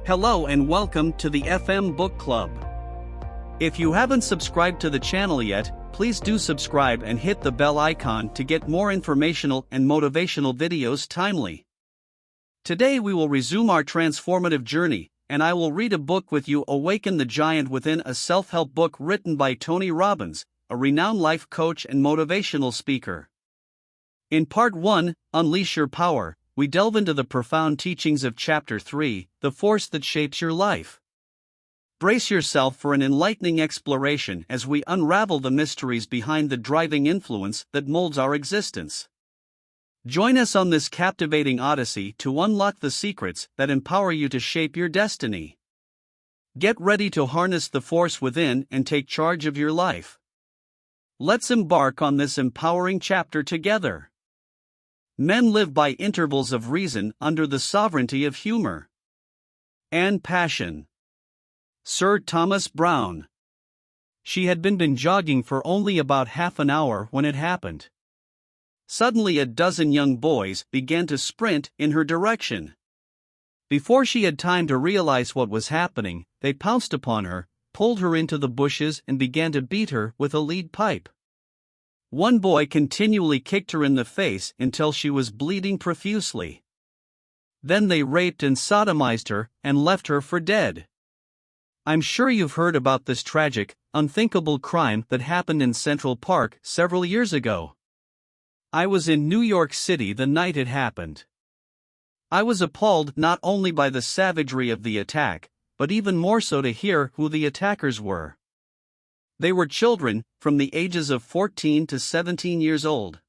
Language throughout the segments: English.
Hello and welcome to the FM Book Club. If you haven't subscribed to the channel yet, please do subscribe and hit the bell icon to get more informational and motivational videos timely. Today we will resume our transformative journey, and I will read a book with you, Awaken the Giant Within, a self-help book written by Tony Robbins, a renowned life coach and motivational speaker. In Part 1, Unleash Your Power, we delve into the profound teachings of Chapter 3, The Force That Shapes Your Life. Brace yourself for an enlightening exploration as we unravel the mysteries behind the driving influence that molds our existence. Join us on this captivating odyssey to unlock the secrets that empower you to shape your destiny. Get ready to harness the force within and take charge of your life. Let's embark on this empowering chapter together. Men live by intervals of reason under the sovereignty of humor and passion. Sir Thomas Browne. She had been jogging for only about half an hour when it happened. Suddenly a dozen young boys began to sprint in her direction. Before she had time to realize what was happening, they pounced upon her, pulled her into the bushes and began to beat her with a lead pipe. One boy continually kicked her in the face until she was bleeding profusely. Then they raped and sodomized her and left her for dead. I'm sure you've heard about this tragic, unthinkable crime that happened in Central Park several years ago. I was in New York City the night it happened. I was appalled not only by the savagery of the attack, but even more so to hear who the attackers were. They were children, from the ages of 14 to 17 years old.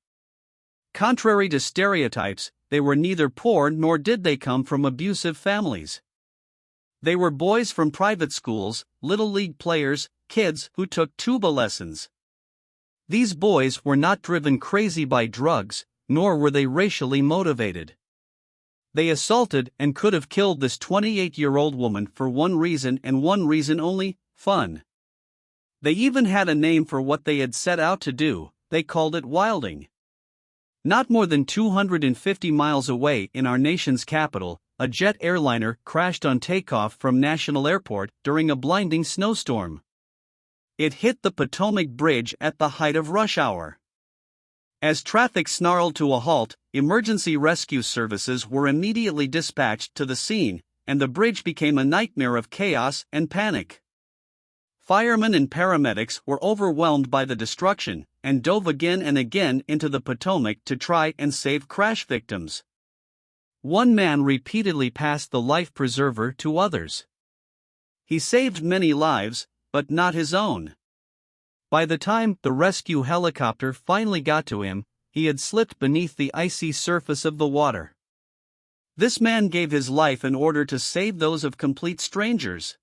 Contrary to stereotypes, they were neither poor nor did they come from abusive families. They were boys from private schools, little league players, kids who took tuba lessons. These boys were not driven crazy by drugs, nor were they racially motivated. They assaulted and could have killed this 28-year-old woman for one reason and one reason only: fun. They even had a name for what they had set out to do. They called it wilding. Not more than 250 miles away in our nation's capital, a jet airliner crashed on takeoff from National Airport during a blinding snowstorm. It hit the Potomac Bridge at the height of rush hour. As traffic snarled to a halt, emergency rescue services were immediately dispatched to the scene, and the bridge became a nightmare of chaos and panic. Firemen and paramedics were overwhelmed by the destruction, and dove again and again into the Potomac to try and save crash victims. One man repeatedly passed the life preserver to others. He saved many lives, but not his own. By the time the rescue helicopter finally got to him, he had slipped beneath the icy surface of the water. This man gave his life in order to save those of complete strangers.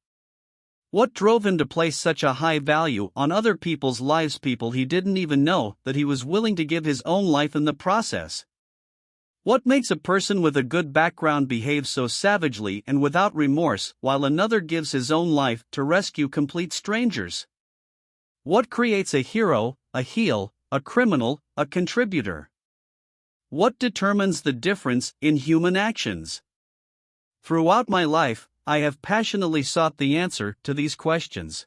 What drove him to place such a high value on other people's lives, people he didn't even know, that he was willing to give his own life in the process? What makes a person with a good background behave so savagely and without remorse while another gives his own life to rescue complete strangers? What creates a hero, a heel, a criminal, a contributor? What determines the difference in human actions? Throughout my life, I have passionately sought the answer to these questions.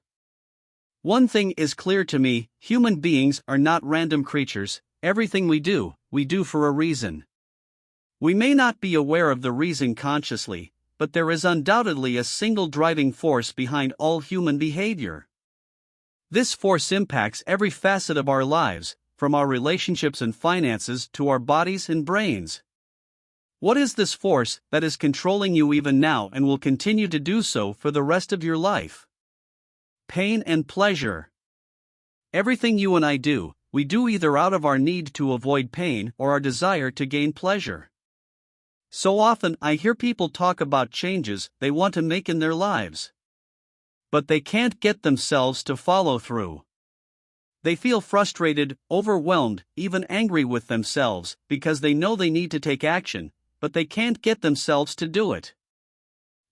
One thing is clear to me: human beings are not random creatures. Everything we do for a reason. We may not be aware of the reason consciously, but there is undoubtedly a single driving force behind all human behavior. This force impacts every facet of our lives, from our relationships and finances to our bodies and brains. What is this force that is controlling you even now and will continue to do so for the rest of your life? Pain and pleasure. Everything you and I do, we do either out of our need to avoid pain or our desire to gain pleasure. So often I hear people talk about changes they want to make in their lives. But they can't get themselves to follow through. They feel frustrated, overwhelmed, even angry with themselves because they know they need to take action, but they can't get themselves to do it.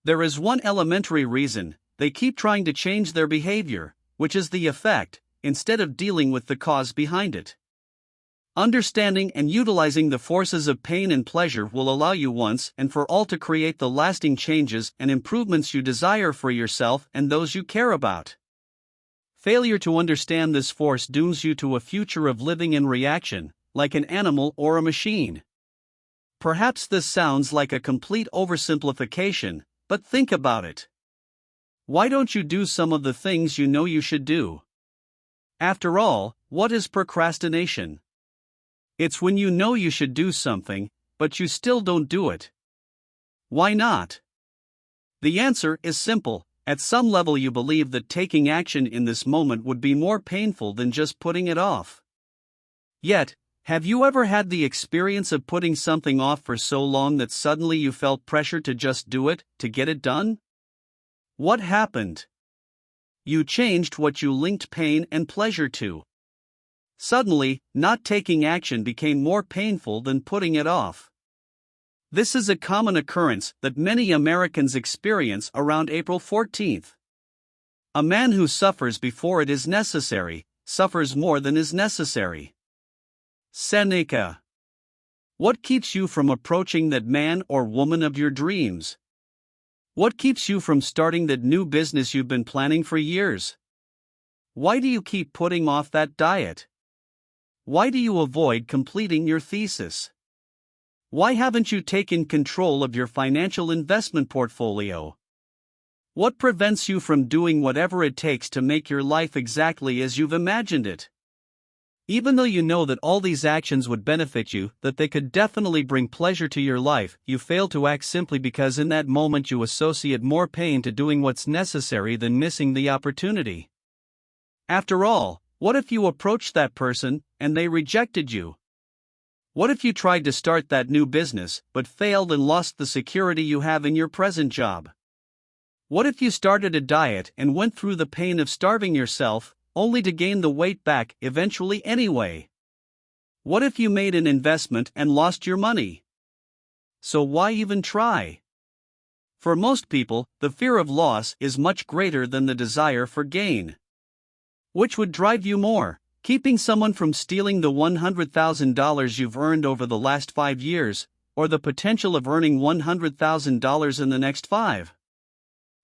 There is one elementary reason: they keep trying to change their behavior, which is the effect, instead of dealing with the cause behind it. Understanding and utilizing the forces of pain and pleasure will allow you once and for all to create the lasting changes and improvements you desire for yourself and those you care about. Failure to understand this force dooms you to a future of living in reaction, like an animal or a machine. Perhaps this sounds like a complete oversimplification, but think about it. Why don't you do some of the things you know you should do? After all, what is procrastination? It's when you know you should do something, but you still don't do it. Why not? The answer is simple. At some level, you believe that taking action in this moment would be more painful than just putting it off. Yet, have you ever had the experience of putting something off for so long that suddenly you felt pressure to just do it, to get it done? What happened? You changed what you linked pain and pleasure to. Suddenly, not taking action became more painful than putting it off. This is a common occurrence that many Americans experience around April 14th. A man who suffers before it is necessary, suffers more than is necessary. Seneca. What keeps you from approaching that man or woman of your dreams? What keeps you from starting that new business you've been planning for years? Why do you keep putting off that diet? Why do you avoid completing your thesis? Why haven't you taken control of your financial investment portfolio? What prevents you from doing whatever it takes to make your life exactly as you've imagined it? Even though you know that all these actions would benefit you, that they could definitely bring pleasure to your life, you fail to act simply because in that moment you associate more pain to doing what's necessary than missing the opportunity. After all, what if you approached that person and they rejected you? What if you tried to start that new business but failed and lost the security you have in your present job? What if you started a diet and went through the pain of starving yourself, only to gain the weight back eventually anyway? What if you made an investment and lost your money? So why even try? For most people, the fear of loss is much greater than the desire for gain. Which would drive you more, keeping someone from stealing the $100,000 you've earned over the last 5 years, or the potential of earning $100,000 in the next 5?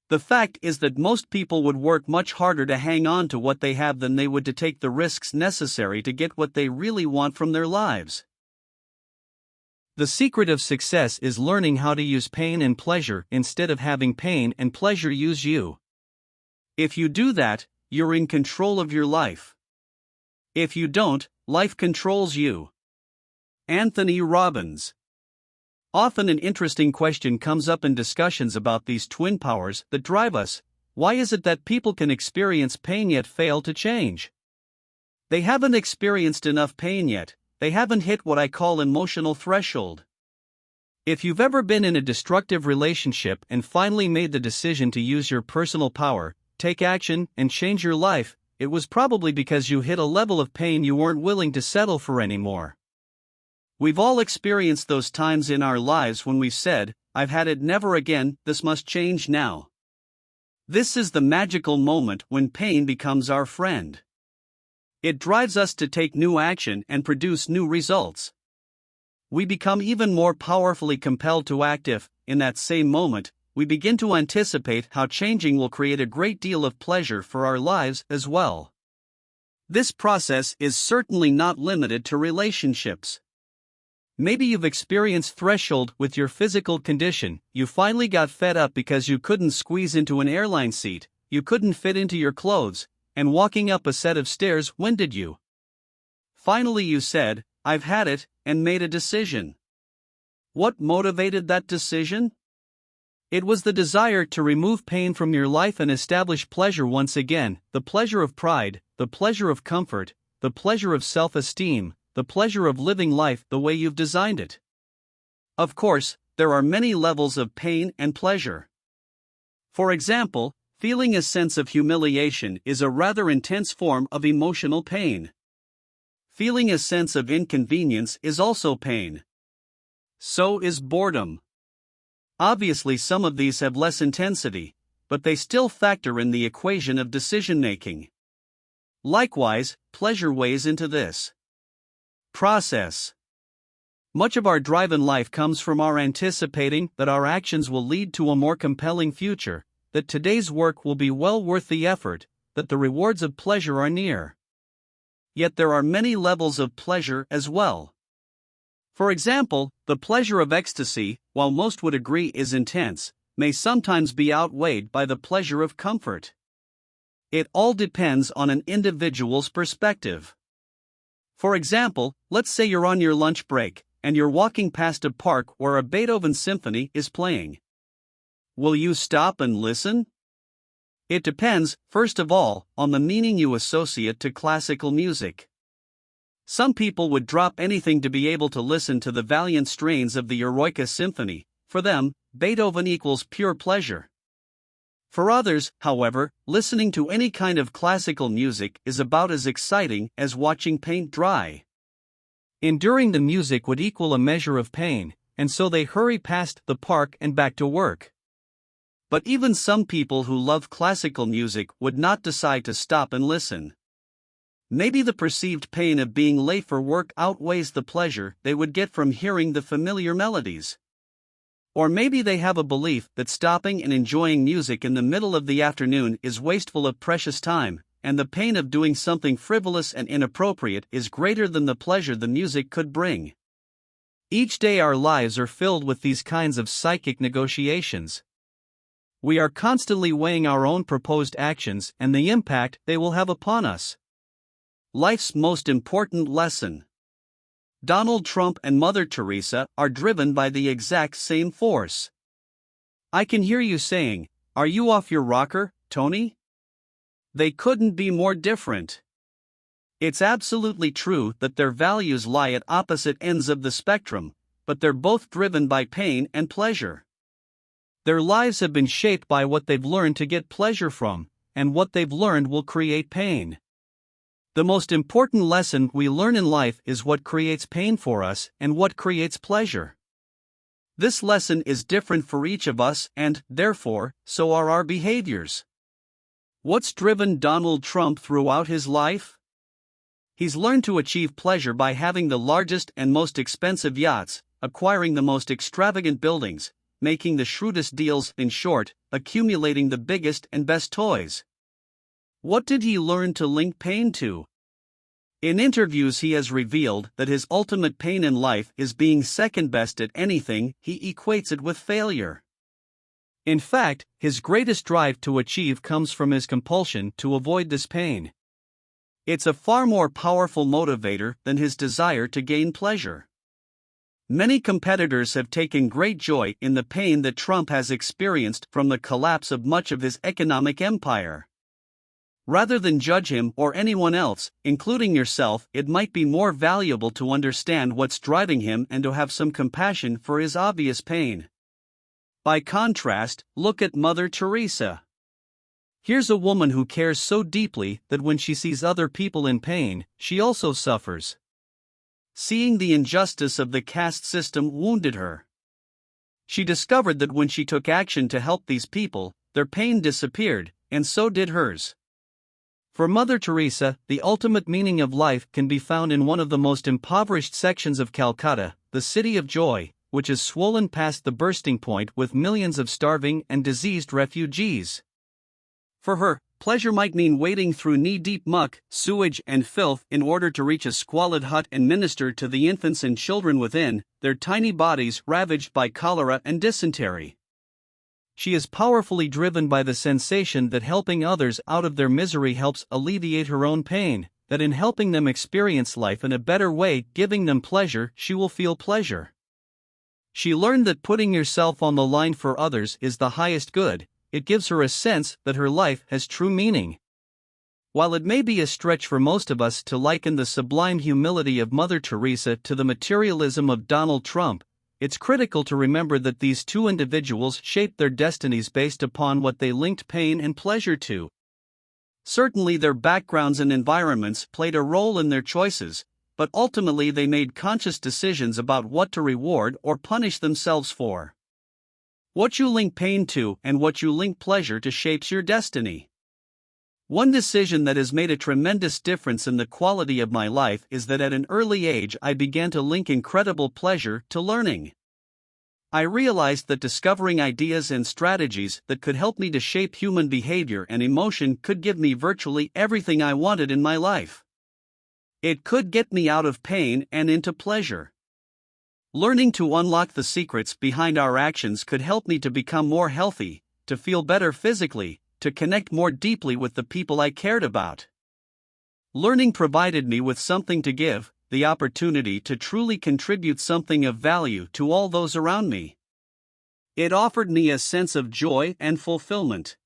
The fact is that most people would work much harder to hang on to what they have than they would to take the risks necessary to get what they really want from their lives. The secret of success is learning how to use pain and pleasure instead of having pain and pleasure use you. If you do that, you're in control of your life. If you don't, life controls you. Anthony Robbins. Often an interesting question comes up in discussions about these twin powers that drive us. Why is it that people can experience pain yet fail to change? They haven't experienced enough pain yet. They haven't hit what I call emotional threshold. If you've ever been in a destructive relationship and finally made the decision to use your personal power, take action, and change your life, it was probably because you hit a level of pain you weren't willing to settle for anymore. We've all experienced those times in our lives when we've said, "I've had it, never again, this must change now." This is the magical moment when pain becomes our friend. It drives us to take new action and produce new results. We become even more powerfully compelled to act if, in that same moment, we begin to anticipate how changing will create a great deal of pleasure for our lives as well. This process is certainly not limited to relationships. Maybe you've experienced threshold with your physical condition. You finally got fed up because you couldn't squeeze into an airline seat, you couldn't fit into your clothes, and walking up a set of stairs winded you. Finally you said, "I've had it," and made a decision. What motivated that decision? It was the desire to remove pain from your life and establish pleasure once again, the pleasure of pride, the pleasure of comfort, the pleasure of self-esteem, the pleasure of living life the way you've designed it. Of course, there are many levels of pain and pleasure. For example, feeling a sense of humiliation is a rather intense form of emotional pain. Feeling a sense of inconvenience is also pain. So is boredom. Obviously, some of these have less intensity, but they still factor in the equation of decision-making. Likewise, pleasure weighs into this. Process. Much of our drive in life comes from our anticipating that our actions will lead to a more compelling future, that today's work will be well worth the effort, that the rewards of pleasure are near. Yet there are many levels of pleasure as well. For example, the pleasure of ecstasy, while most would agree is intense, may sometimes be outweighed by the pleasure of comfort. It all depends on an individual's perspective. For example, let's say you're on your lunch break, and you're walking past a park where a Beethoven symphony is playing. Will you stop and listen? It depends, first of all, on the meaning you associate to classical music. Some people would drop anything to be able to listen to the valiant strains of the Eroica Symphony. For them, Beethoven equals pure pleasure. For others, however, listening to any kind of classical music is about as exciting as watching paint dry. Enduring the music would equal a measure of pain, and so they hurry past the park and back to work. But even some people who love classical music would not decide to stop and listen. Maybe the perceived pain of being late for work outweighs the pleasure they would get from hearing the familiar melodies. Or maybe they have a belief that stopping and enjoying music in the middle of the afternoon is wasteful of precious time, and the pain of doing something frivolous and inappropriate is greater than the pleasure the music could bring. Each day our lives are filled with these kinds of psychic negotiations. We are constantly weighing our own proposed actions and the impact they will have upon us. Life's most important lesson. Donald Trump and Mother Teresa are driven by the exact same force. I can hear you saying, "Are you off your rocker, Tony?" They couldn't be more different. It's absolutely true that their values lie at opposite ends of the spectrum, but they're both driven by pain and pleasure. Their lives have been shaped by what they've learned to get pleasure from, and what they've learned will create pain. The most important lesson we learn in life is what creates pain for us and what creates pleasure. This lesson is different for each of us and, therefore, so are our behaviors. What's driven Donald Trump throughout his life? He's learned to achieve pleasure by having the largest and most expensive yachts, acquiring the most extravagant buildings, making the shrewdest deals, in short, accumulating the biggest and best toys. What did he learn to link pain to? In interviews he has revealed that his ultimate pain in life is being second best at anything. He equates it with failure. In fact, his greatest drive to achieve comes from his compulsion to avoid this pain. It's a far more powerful motivator than his desire to gain pleasure. Many competitors have taken great joy in the pain that Trump has experienced from the collapse of much of his economic empire. Rather than judge him or anyone else, including yourself, it might be more valuable to understand what's driving him and to have some compassion for his obvious pain. By contrast, look at Mother Teresa. Here's a woman who cares so deeply that when she sees other people in pain, she also suffers. Seeing the injustice of the caste system wounded her. She discovered that when she took action to help these people, their pain disappeared, and so did hers. For Mother Teresa, the ultimate meaning of life can be found in one of the most impoverished sections of Calcutta, the City of Joy, which is swollen past the bursting point with millions of starving and diseased refugees. For her, pleasure might mean wading through knee-deep muck, sewage and filth in order to reach a squalid hut and minister to the infants and children within, their tiny bodies ravaged by cholera and dysentery. She is powerfully driven by the sensation that helping others out of their misery helps alleviate her own pain, that in helping them experience life in a better way, giving them pleasure, she will feel pleasure. She learned that putting yourself on the line for others is the highest good. It gives her a sense that her life has true meaning. While it may be a stretch for most of us to liken the sublime humility of Mother Teresa to the materialism of Donald Trump, it's critical to remember that these two individuals shaped their destinies based upon what they linked pain and pleasure to. Certainly their backgrounds and environments played a role in their choices, but ultimately they made conscious decisions about what to reward or punish themselves for. What you link pain to and what you link pleasure to shapes your destiny. One decision that has made a tremendous difference in the quality of my life is that at an early age I began to link incredible pleasure to learning. I realized that discovering ideas and strategies that could help me to shape human behavior and emotion could give me virtually everything I wanted in my life. It could get me out of pain and into pleasure. Learning to unlock the secrets behind our actions could help me to become more healthy, to feel better physically, to connect more deeply with the people I cared about. Learning provided me with something to give, the opportunity to truly contribute something of value to all those around me. It offered me a sense of joy and fulfillment.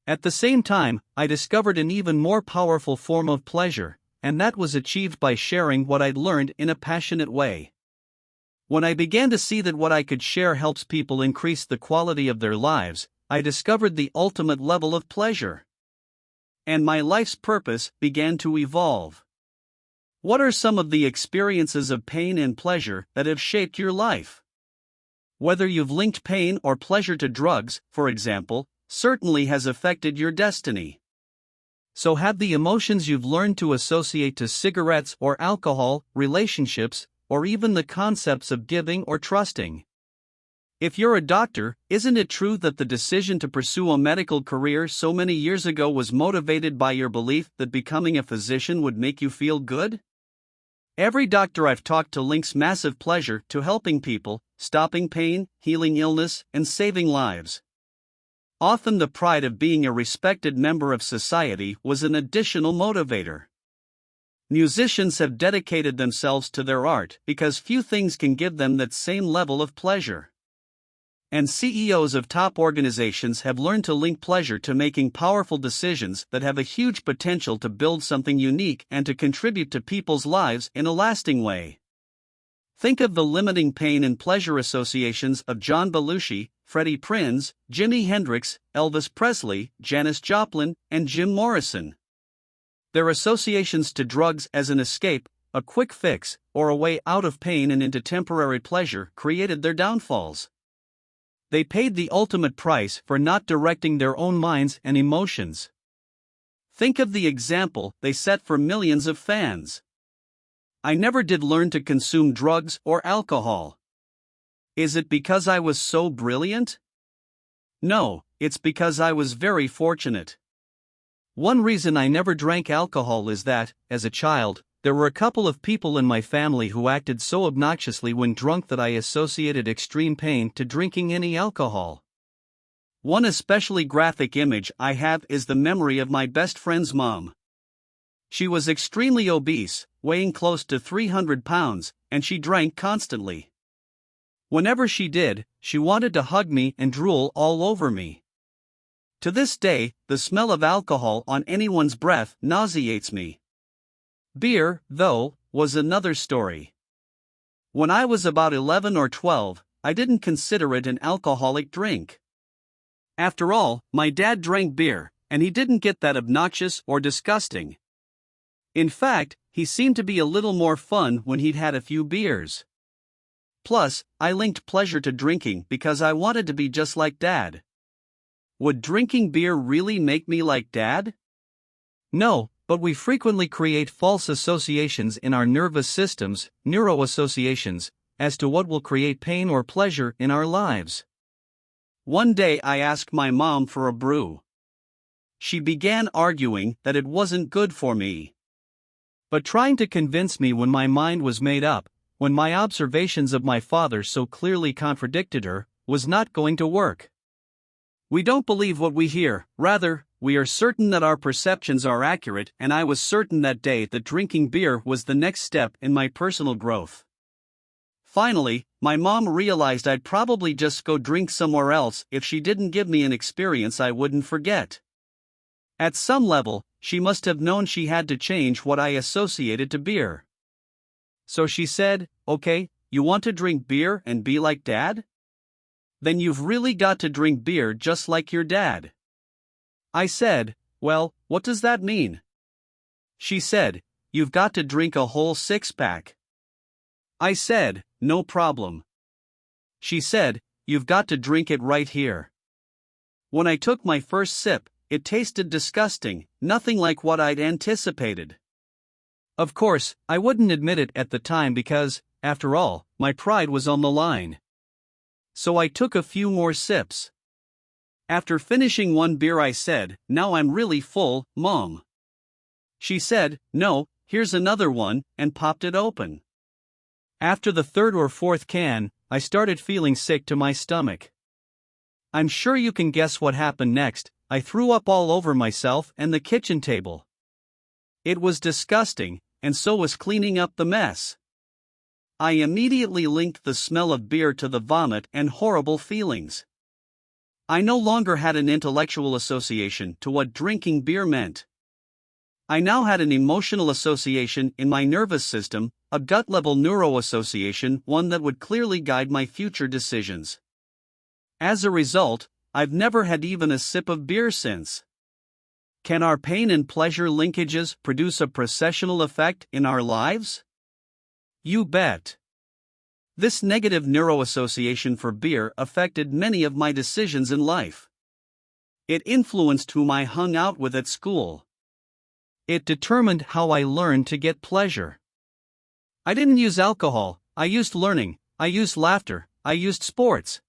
At the same time, I discovered an even more powerful form of pleasure, and that was achieved by sharing what I'd learned in a passionate way. When I began to see that what I could share helps people increase the quality of their lives, I discovered the ultimate level of pleasure. And my life's purpose began to evolve. What are some of the experiences of pain and pleasure that have shaped your life? Whether you've linked pain or pleasure to drugs, for example, certainly has affected your destiny. So have the emotions you've learned to associate to cigarettes or alcohol, relationships, or even the concepts of giving or trusting. If you're a doctor, isn't it true that the decision to pursue a medical career so many years ago was motivated by your belief that becoming a physician would make you feel good? Every doctor I've talked to links massive pleasure to helping people, stopping pain, healing illness, and saving lives. Often the pride of being a respected member of society was an additional motivator. Musicians have dedicated themselves to their art because few things can give them that same level of pleasure. And CEOs of top organizations have learned to link pleasure to making powerful decisions that have a huge potential to build something unique and to contribute to people's lives in a lasting way. Think of the limiting pain and pleasure associations of John Belushi, Freddie Prinze, Jimi Hendrix, Elvis Presley, Janis Joplin, and Jim Morrison. Their associations to drugs as an escape, a quick fix, or a way out of pain and into temporary pleasure created their downfalls. They paid the ultimate price for not directing their own minds and emotions. Think of the example they set for millions of fans. I never did learn to consume drugs or alcohol. Is it because I was so brilliant? No, it's because I was very fortunate. One reason I never drank alcohol is that, as a child, there were a couple of people in my family who acted so obnoxiously when drunk that I associated extreme pain to drinking any alcohol. One especially graphic image I have is the memory of my best friend's mom. She was extremely obese, weighing close to 300 pounds, and she drank constantly. Whenever she did, she wanted to hug me and drool all over me. To this day, the smell of alcohol on anyone's breath nauseates me. Beer, though, was another story. When I was about 11 or 12, I didn't consider it an alcoholic drink. After all, my dad drank beer, and he didn't get that obnoxious or disgusting. In fact, he seemed to be a little more fun when he'd had a few beers. Plus, I linked pleasure to drinking because I wanted to be just like Dad. Would drinking beer really make me like Dad? No, but we frequently create false associations in our nervous systems, neuroassociations, as to what will create pain or pleasure in our lives. One day I asked my mom for a brew. She began arguing that it wasn't good for me. But trying to convince me when my mind was made up, when my observations of my father so clearly contradicted her, was not going to work. We don't believe what we hear, rather, we are certain that our perceptions are accurate, and I was certain that day that drinking beer was the next step in my personal growth. Finally, my mom realized I'd probably just go drink somewhere else if she didn't give me an experience I wouldn't forget. At some level, she must have known she had to change what I associated to beer. So she said, "Okay, you want to drink beer and be like Dad? Then you've really got to drink beer just like your dad." I said, "Well, what does that mean?" She said, "You've got to drink a whole six-pack." I said, "No problem." She said, "You've got to drink it right here." When I took my first sip, it tasted disgusting, nothing like what I'd anticipated. Of course, I wouldn't admit it at the time because, after all, my pride was on the line. So I took a few more sips. After finishing one beer I said, "Now I'm really full, Mom." She said, "No, here's another one," and popped it open. After the third or fourth can, I started feeling sick to my stomach. I'm sure you can guess what happened next. I threw up all over myself and the kitchen table. It was disgusting, and so was cleaning up the mess. I immediately linked the smell of beer to the vomit and horrible feelings. I no longer had an intellectual association to what drinking beer meant. I now had an emotional association in my nervous system, a gut-level neuro-association, one that would clearly guide my future decisions. As a result, I've never had even a sip of beer since. Can our pain and pleasure linkages produce a processional effect in our lives? You bet. This negative neuroassociation for beer affected many of my decisions in life. It influenced whom I hung out with at school. It determined how I learned to get pleasure. I didn't use alcohol, I used learning, I used laughter, I used sports.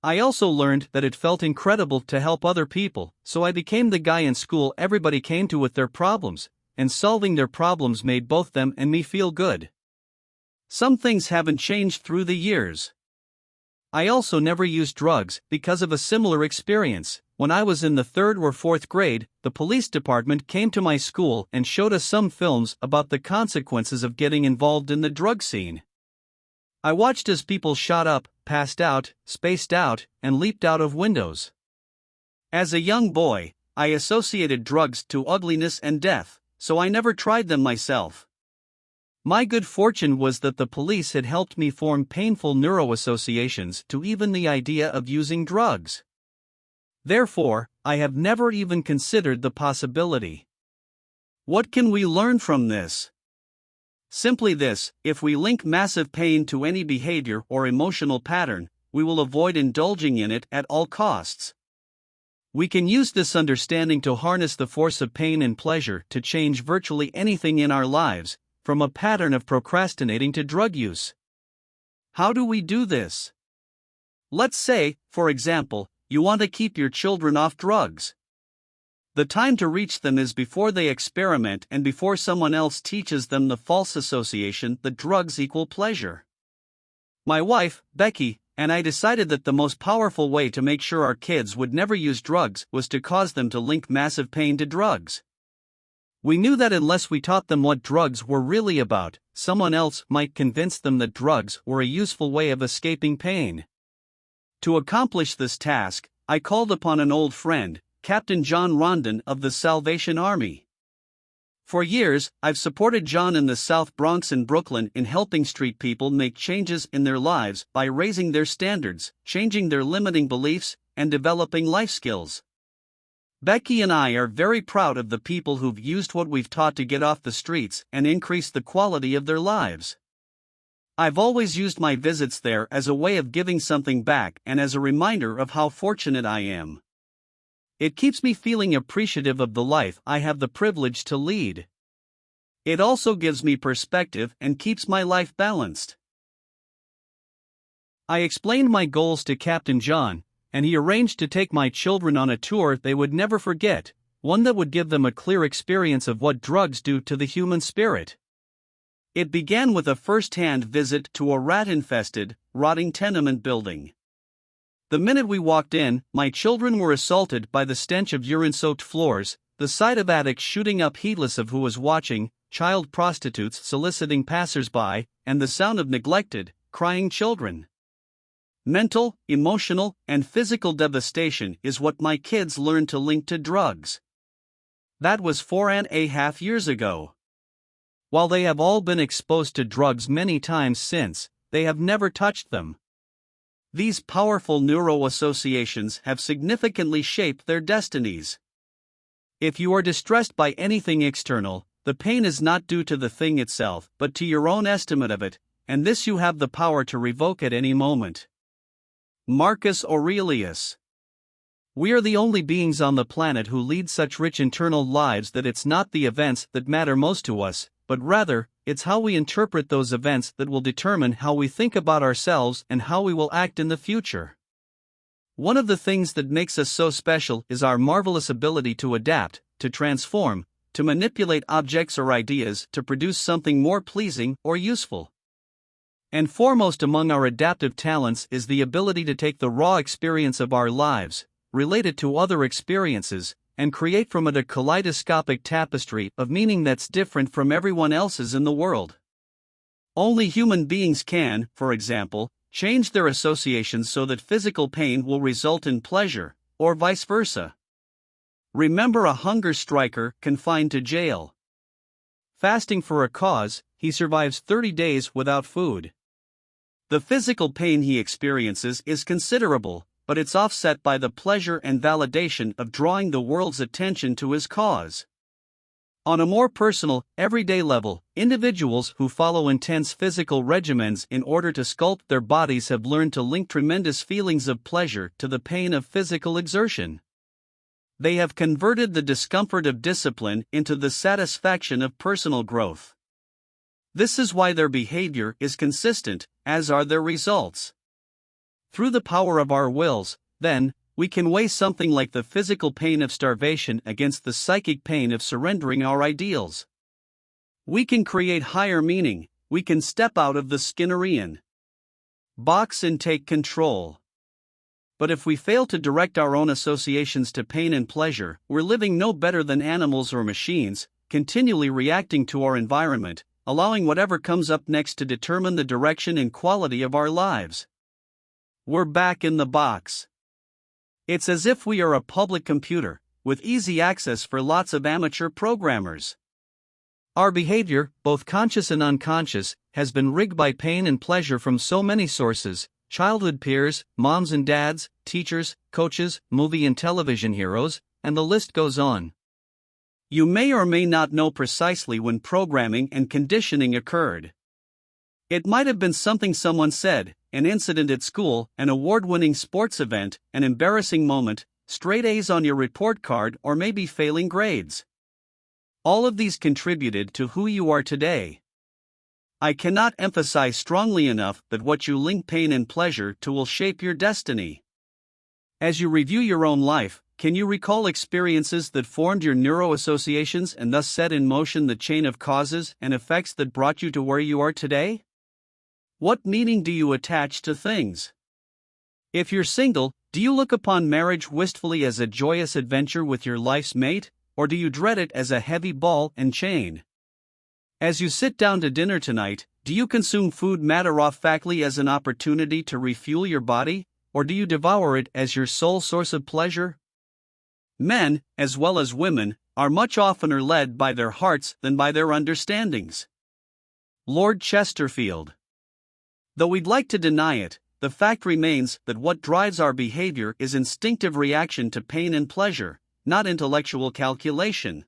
I also learned that it felt incredible to help other people, so I became the guy in school everybody came to with their problems, and solving their problems made both them and me feel good. Some things haven't changed through the years. I also never used drugs because of a similar experience. When I was in the 3rd or 4th grade, the police department came to my school and showed us some films about the consequences of getting involved in the drug scene. I watched as people shot up, passed out, spaced out, and leaped out of windows. As a young boy, I associated drugs to ugliness and death, so I never tried them myself. My good fortune was that the police had helped me form painful neuroassociations to even the idea of using drugs. Therefore, I have never even considered the possibility. What can we learn from this? Simply this: if we link massive pain to any behavior or emotional pattern, we will avoid indulging in it at all costs. We can use this understanding to harness the force of pain and pleasure to change virtually anything in our lives, from a pattern of procrastinating to drug use. How do we do this? Let's say, for example, you want to keep your children off drugs. The time to reach them is before they experiment and before someone else teaches them the false association that drugs equal pleasure. My wife, Becky, and I decided that the most powerful way to make sure our kids would never use drugs was to cause them to link massive pain to drugs. We knew that unless we taught them what drugs were really about, someone else might convince them that drugs were a useful way of escaping pain. To accomplish this task, I called upon an old friend, Captain John Rondon of the Salvation Army. For years, I've supported John in the South Bronx and Brooklyn in helping street people make changes in their lives by raising their standards, changing their limiting beliefs, and developing life skills. Becky and I are very proud of the people who've used what we've taught to get off the streets and increase the quality of their lives. I've always used my visits there as a way of giving something back and as a reminder of how fortunate I am. It keeps me feeling appreciative of the life I have the privilege to lead. It also gives me perspective and keeps my life balanced. I explained my goals to Captain John, and he arranged to take my children on a tour they would never forget, one that would give them a clear experience of what drugs do to the human spirit. It began with a first-hand visit to a rat-infested, rotting tenement building. The minute we walked in, my children were assaulted by the stench of urine-soaked floors, the sight of addicts shooting up heedless of who was watching, child prostitutes soliciting passers-by, and the sound of neglected, crying children. Mental, emotional, and physical devastation is what my kids learned to link to drugs. That was 4.5 years ago. While they have all been exposed to drugs many times since, they have never touched them. These powerful neuroassociations have significantly shaped their destinies. If you are distressed by anything external, the pain is not due to the thing itself but to your own estimate of it, and this you have the power to revoke at any moment. Marcus Aurelius. We are the only beings on the planet who lead such rich internal lives that it's not the events that matter most to us, but rather, it's how we interpret those events that will determine how we think about ourselves and how we will act in the future. One of the things that makes us so special is our marvelous ability to adapt, to transform, to manipulate objects or ideas to produce something more pleasing or useful. And foremost among our adaptive talents is the ability to take the raw experience of our lives, relate it to other experiences, and create from it a kaleidoscopic tapestry of meaning that's different from everyone else's in the world. Only human beings can, for example, change their associations so that physical pain will result in pleasure, or vice versa. Remember a hunger striker confined to jail. Fasting for a cause, he survives 30 days without food. The physical pain he experiences is considerable, but it's offset by the pleasure and validation of drawing the world's attention to his cause. On a more personal, everyday level, individuals who follow intense physical regimens in order to sculpt their bodies have learned to link tremendous feelings of pleasure to the pain of physical exertion. They have converted the discomfort of discipline into the satisfaction of personal growth. This is why their behavior is consistent, as are their results. Through the power of our wills, then, we can weigh something like the physical pain of starvation against the psychic pain of surrendering our ideals. We can create higher meaning, we can step out of the Skinnerian box and take control. But if we fail to direct our own associations to pain and pleasure, we're living no better than animals or machines, continually reacting to our environment, allowing whatever comes up next to determine the direction and quality of our lives. We're back in the box. It's as if we are a public computer, with easy access for lots of amateur programmers. Our behavior, both conscious and unconscious, has been rigged by pain and pleasure from so many sources: childhood peers, moms and dads, teachers, coaches, movie and television heroes, and the list goes on. You may or may not know precisely when programming and conditioning occurred. It might have been something someone said, an incident at school, an award-winning sports event, an embarrassing moment, straight A's on your report card, or maybe failing grades. All of these contributed to who you are today. I cannot emphasize strongly enough that what you link pain and pleasure to will shape your destiny. As you review your own life, can you recall experiences that formed your neuroassociations and thus set in motion the chain of causes and effects that brought you to where you are today? What meaning do you attach to things? If you're single, do you look upon marriage wistfully as a joyous adventure with your life's mate, or do you dread it as a heavy ball and chain? As you sit down to dinner tonight, do you consume food matter-of-factly as an opportunity to refuel your body, or do you devour it as your sole source of pleasure? Men, as well as women, are much oftener led by their hearts than by their understandings. Lord Chesterfield. Though we'd like to deny it, the fact remains that what drives our behavior is instinctive reaction to pain and pleasure, not intellectual calculation.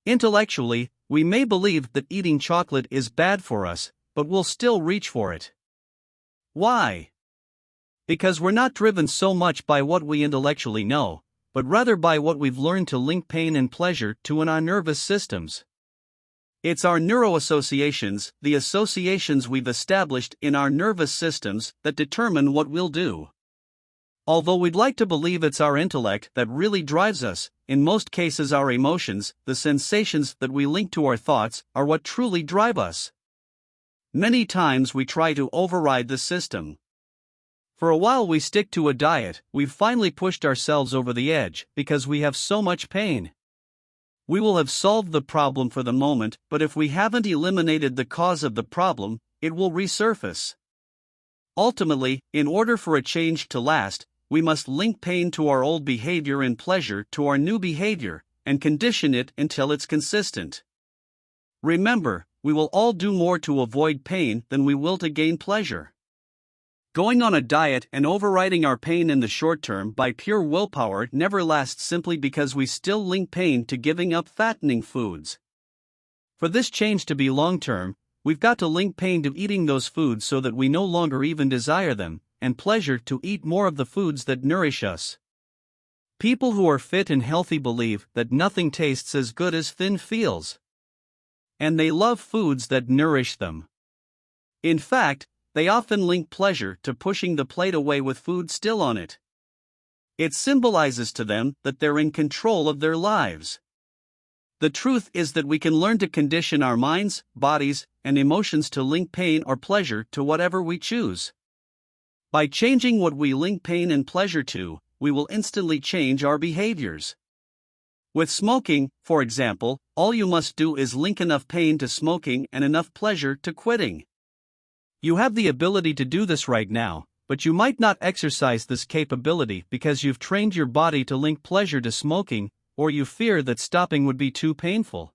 Intellectually, we may believe that eating chocolate is bad for us, but we'll still reach for it. Why? Because we're not driven so much by what we intellectually know, but rather by what we've learned to link pain and pleasure to in our nervous systems. It's our neuroassociations, the associations we've established in our nervous systems, that determine what we'll do. Although we'd like to believe it's our intellect that really drives us, in most cases our emotions, the sensations that we link to our thoughts, are what truly drive us. Many times we try to override the system. For a while we stick to a diet, we've finally pushed ourselves over the edge, because we have so much pain. We will have solved the problem for the moment, but if we haven't eliminated the cause of the problem, it will resurface. Ultimately, in order for a change to last, we must link pain to our old behavior and pleasure to our new behavior, and condition it until it's consistent. Remember, we will all do more to avoid pain than we will to gain pleasure. Going on a diet and overriding our pain in the short term by pure willpower never lasts simply because we still link pain to giving up fattening foods. For this change to be long-term, we've got to link pain to eating those foods so that we no longer even desire them, and pleasure to eat more of the foods that nourish us. People who are fit and healthy believe that nothing tastes as good as thin feels. And they love foods that nourish them. In fact, they often link pleasure to pushing the plate away with food still on it. It symbolizes to them that they're in control of their lives. The truth is that we can learn to condition our minds, bodies, and emotions to link pain or pleasure to whatever we choose. By changing what we link pain and pleasure to, we will instantly change our behaviors. With smoking, for example, all you must do is link enough pain to smoking and enough pleasure to quitting. You have the ability to do this right now, but you might not exercise this capability because you've trained your body to link pleasure to smoking, or you fear that stopping would be too painful.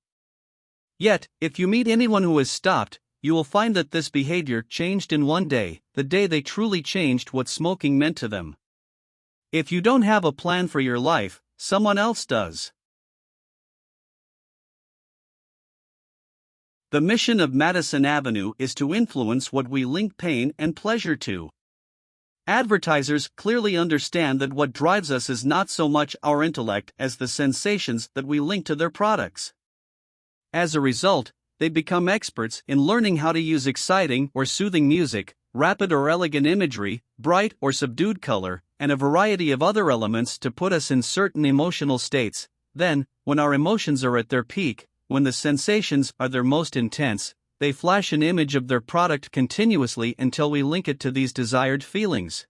Yet, if you meet anyone who has stopped, you will find that this behavior changed in one day, the day they truly changed what smoking meant to them. If you don't have a plan for your life, someone else does. The mission of Madison Avenue is to influence what we link pain and pleasure to. Advertisers clearly understand that what drives us is not so much our intellect as the sensations that we link to their products. As a result, they become experts in learning how to use exciting or soothing music, rapid or elegant imagery, bright or subdued color, and a variety of other elements to put us in certain emotional states. Then, when our emotions are at their peak, when the sensations are their most intense, they flash an image of their product continuously until we link it to these desired feelings.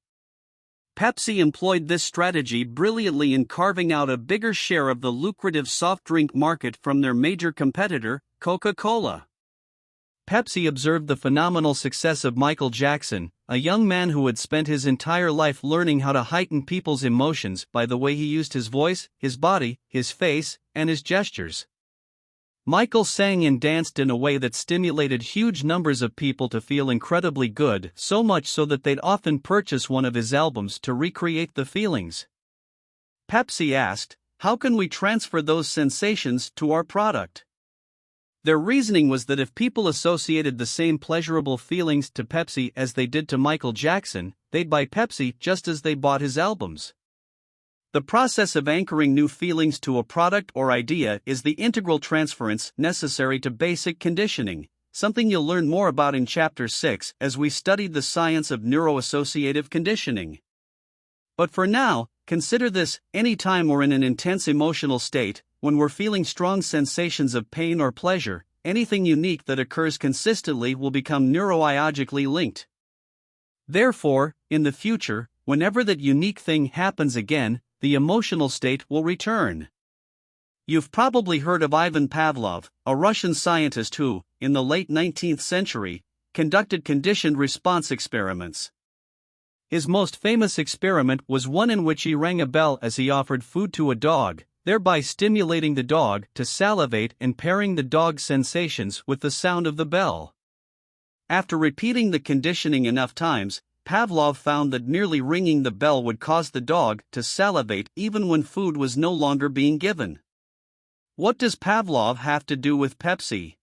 Pepsi employed this strategy brilliantly in carving out a bigger share of the lucrative soft drink market from their major competitor, Coca-Cola. Pepsi observed the phenomenal success of Michael Jackson, a young man who had spent his entire life learning how to heighten people's emotions by the way he used his voice, his body, his face, and his gestures. Michael sang and danced in a way that stimulated huge numbers of people to feel incredibly good, so much so that they'd often purchase one of his albums to recreate the feelings. Pepsi asked, "How can we transfer those sensations to our product?" Their reasoning was that if people associated the same pleasurable feelings to Pepsi as they did to Michael Jackson, they'd buy Pepsi just as they bought his albums. The process of anchoring new feelings to a product or idea is the integral transference necessary to basic conditioning, something you'll learn more about in Chapter 6 as we study the science of neuroassociative conditioning. But for now, consider this: any time we're in an intense emotional state, when we're feeling strong sensations of pain or pleasure, anything unique that occurs consistently will become neurobiologically linked. Therefore, in the future, whenever that unique thing happens again, the emotional state will return. You've probably heard of Ivan Pavlov, a Russian scientist who, in the late 19th century, conducted conditioned response experiments. His most famous experiment was one in which he rang a bell as he offered food to a dog, thereby stimulating the dog to salivate and pairing the dog's sensations with the sound of the bell. After repeating the conditioning enough times, Pavlov found that merely ringing the bell would cause the dog to salivate even when food was no longer being given. What does Pavlov have to do with Pepsi?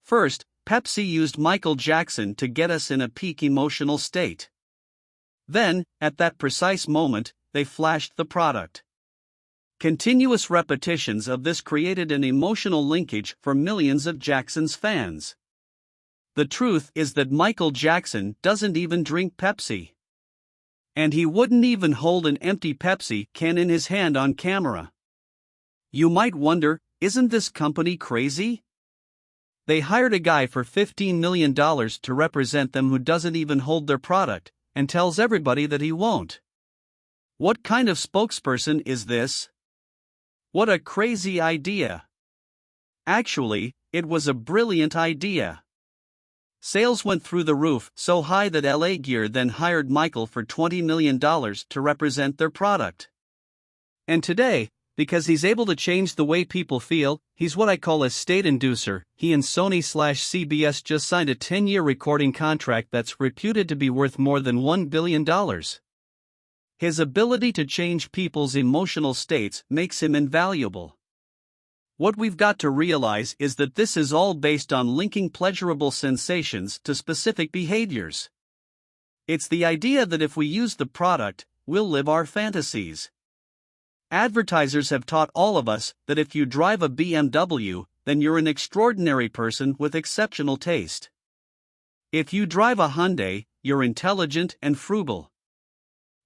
First, Pepsi used Michael Jackson to get us in a peak emotional state. Then, at that precise moment, they flashed the product. Continuous repetitions of this created an emotional linkage for millions of Jackson's fans. The truth is that Michael Jackson doesn't even drink Pepsi. And he wouldn't even hold an empty Pepsi can in his hand on camera. You might wonder, isn't this company crazy? They hired a guy for $15 million to represent them who doesn't even hold their product, and tells everybody that he won't. What kind of spokesperson is this? What a crazy idea. Actually, it was a brilliant idea. Sales went through the roof, so high that LA Gear then hired Michael for $20 million to represent their product. And today, because he's able to change the way people feel, he's what I call a state inducer. He and Sony/CBS just signed a 10-year recording contract that's reputed to be worth more than $1 billion. His ability to change people's emotional states makes him invaluable. What we've got to realize is that this is all based on linking pleasurable sensations to specific behaviors. It's the idea that if we use the product, we'll live our fantasies. Advertisers have taught all of us that if you drive a BMW, then you're an extraordinary person with exceptional taste. If you drive a Hyundai, you're intelligent and frugal.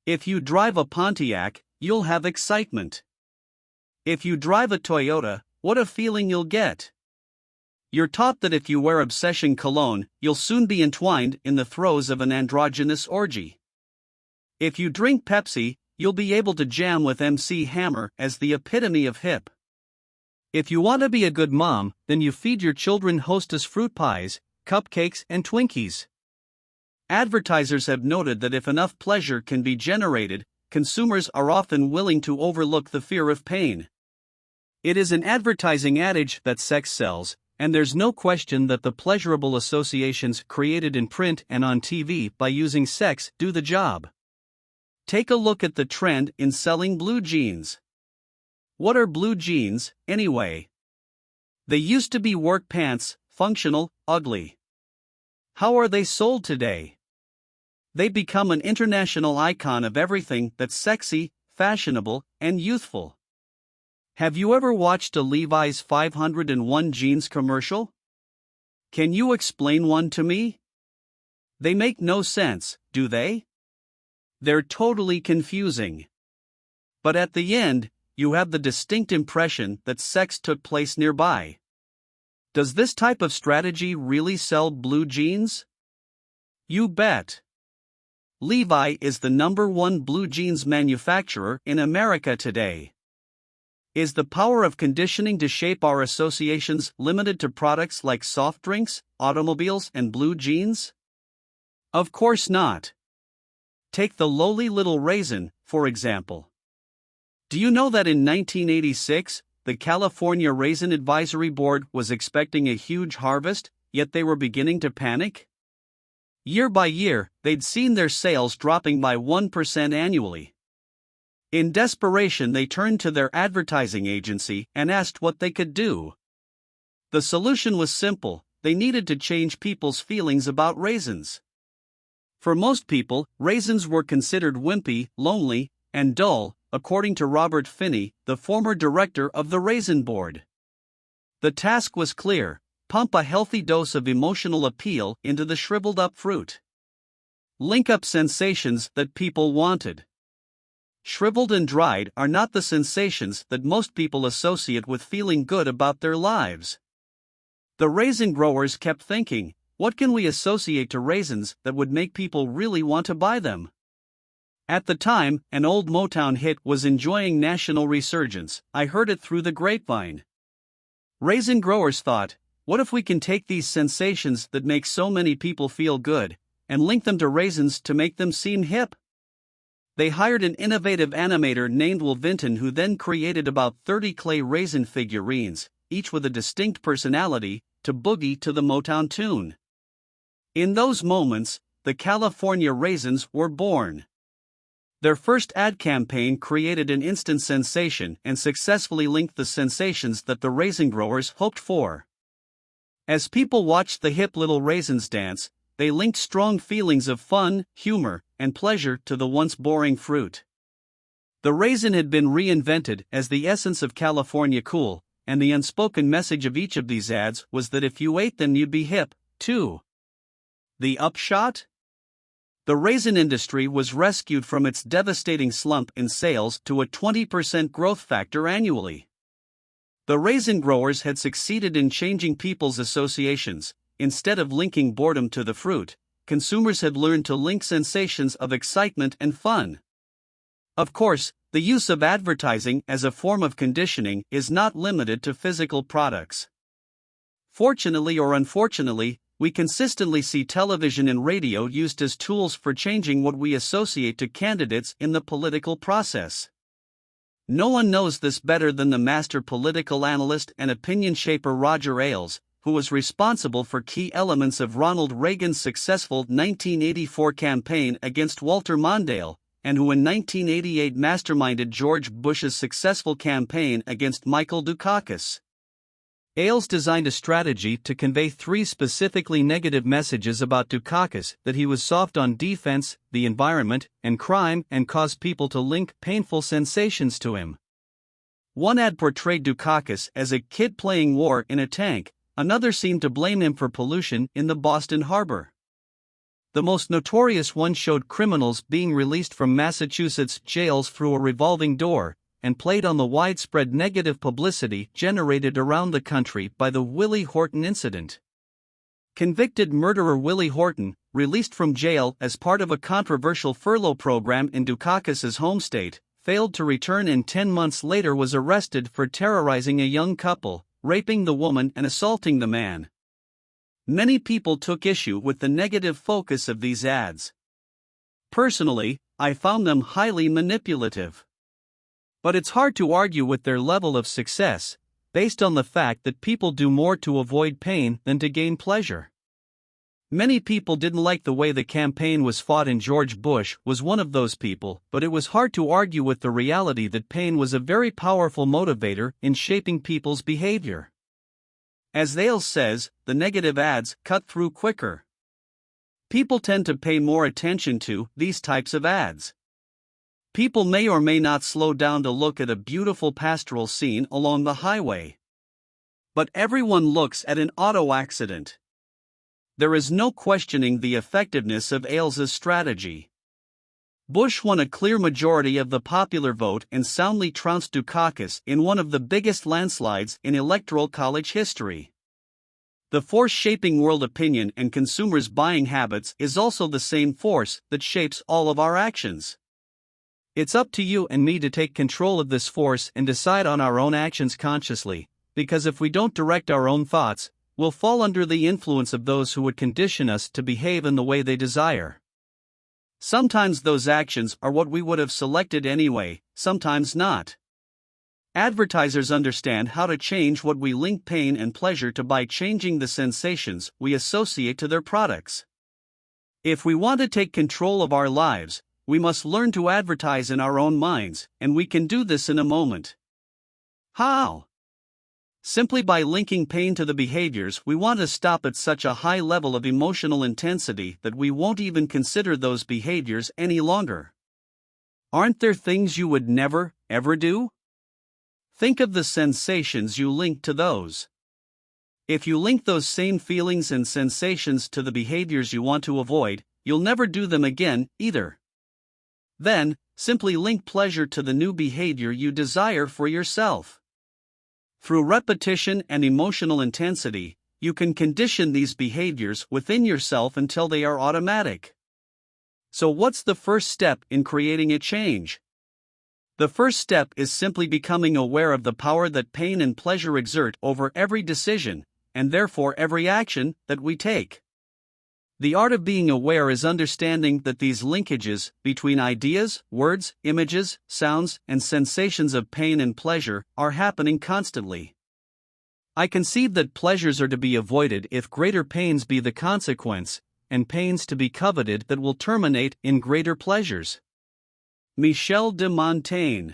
If you drive a Pontiac, you'll have excitement. If you drive a Toyota, what a feeling you'll get. You're taught that if you wear obsession cologne, you'll soon be entwined in the throes of an androgynous orgy. If you drink Pepsi, you'll be able to jam with MC Hammer as the epitome of hip. If you want to be a good mom, then you feed your children Hostess fruit pies, cupcakes, and Twinkies. Advertisers have noted that if enough pleasure can be generated, consumers are often willing to overlook the fear of pain. It is an advertising adage that sex sells, and there's no question that the pleasurable associations created in print and on TV by using sex do the job. Take a look at the trend in selling blue jeans. What are blue jeans, anyway? They used to be work pants, functional, ugly. How are they sold today? They become an international icon of everything that's sexy, fashionable, and youthful. Have you ever watched a Levi's 501 jeans commercial? Can you explain one to me? They make no sense, do they? They're totally confusing. But at the end, you have the distinct impression that sex took place nearby. Does this type of strategy really sell blue jeans? You bet. Levi is the #1 blue jeans manufacturer in America today. Is the power of conditioning to shape our associations limited to products like soft drinks, automobiles, and blue jeans? Of course not. Take the lowly little raisin, for example. Do you know that in 1986, the California Raisin Advisory Board was expecting a huge harvest, yet they were beginning to panic? Year by year, they'd seen their sales dropping by 1% annually. In desperation, they turned to their advertising agency and asked what they could do. The solution was simple: they needed to change people's feelings about raisins. For most people, raisins were considered wimpy, lonely, and dull, according to Robert Finney, the former director of the Raisin Board. The task was clear: pump a healthy dose of emotional appeal into the shriveled-up fruit. Link up sensations that people wanted. Shriveled and dried are not the sensations that most people associate with feeling good about their lives. The raisin growers kept thinking, what can we associate to raisins that would make people really want to buy them? At the time, an old Motown hit was enjoying national resurgence. I heard it through the grapevine. Raisin growers thought, what if we can take these sensations that make so many people feel good, and link them to raisins to make them seem hip? They hired an innovative animator named Will Vinton, who then created about 30 clay raisin figurines, each with a distinct personality, to boogie to the Motown tune. In those moments, the California Raisins were born. Their first ad campaign created an instant sensation and successfully linked the sensations that the raisin growers hoped for. As people watched the hip little raisins dance, they linked strong feelings of fun, humor, and pleasure to the once boring fruit. The raisin had been reinvented as the essence of California cool, and the unspoken message of each of these ads was that if you ate them, you'd be hip, too. The upshot? The raisin industry was rescued from its devastating slump in sales to a 20% growth factor annually. The raisin growers had succeeded in changing people's associations. Instead of linking boredom to the fruit, consumers had learned to link sensations of excitement and fun. Of course, the use of advertising as a form of conditioning is not limited to physical products. Fortunately or unfortunately, we consistently see television and radio used as tools for changing what we associate to candidates in the political process. No one knows this better than the master political analyst and opinion shaper Roger Ailes, who was responsible for key elements of Ronald Reagan's successful 1984 campaign against Walter Mondale, and who in 1988 masterminded George Bush's successful campaign against Michael Dukakis. Ailes designed a strategy to convey 3 specifically negative messages about Dukakis: that he was soft on defense, the environment, and crime, and cause people to link painful sensations to him. One ad portrayed Dukakis as a kid playing war in a tank, another seemed to blame him for pollution in the Boston harbor. The most notorious one showed criminals being released from Massachusetts jails through a revolving door, and played on the widespread negative publicity generated around the country by the Willie Horton incident. Convicted murderer Willie Horton, released from jail as part of a controversial furlough program in Dukakis's home state, failed to return and 10 months later was arrested for terrorizing a young couple, raping the woman and assaulting the man. Many people took issue with the negative focus of these ads. Personally, I found them highly manipulative. But it's hard to argue with their level of success, based on the fact that people do more to avoid pain than to gain pleasure. Many people didn't like the way the campaign was fought, and George Bush was one of those people, but it was hard to argue with the reality that pain was a very powerful motivator in shaping people's behavior. As Thales says, the negative ads cut through quicker. People tend to pay more attention to these types of ads. People may or may not slow down to look at a beautiful pastoral scene along the highway. But everyone looks at an auto accident. There is no questioning the effectiveness of Ailes's strategy. Bush won a clear majority of the popular vote and soundly trounced Dukakis in one of the biggest landslides in electoral college history. The force shaping world opinion and consumers' buying habits is also the same force that shapes all of our actions. It's up to you and me to take control of this force and decide on our own actions consciously, because if we don't direct our own thoughts, we'll fall under the influence of those who would condition us to behave in the way they desire. Sometimes those actions are what we would have selected anyway, sometimes not. Advertisers understand how to change what we link pain and pleasure to by changing the sensations we associate to their products. If we want to take control of our lives, we must learn to advertise in our own minds, and we can do this in a moment. How? Simply by linking pain to the behaviors we want to stop at such a high level of emotional intensity that we won't even consider those behaviors any longer. Aren't there things you would never, ever do? Think of the sensations you link to those. If you link those same feelings and sensations to the behaviors you want to avoid, you'll never do them again, either. Then, simply link pleasure to the new behavior you desire for yourself. Through repetition and emotional intensity, you can condition these behaviors within yourself until they are automatic. So what's the first step in creating a change? The first step is simply becoming aware of the power that pain and pleasure exert over every decision, and therefore every action, that we take. The art of being aware is understanding that these linkages between ideas, words, images, sounds, and sensations of pain and pleasure are happening constantly. I conceive that pleasures are to be avoided if greater pains be the consequence, and pains to be coveted that will terminate in greater pleasures. Michel de Montaigne.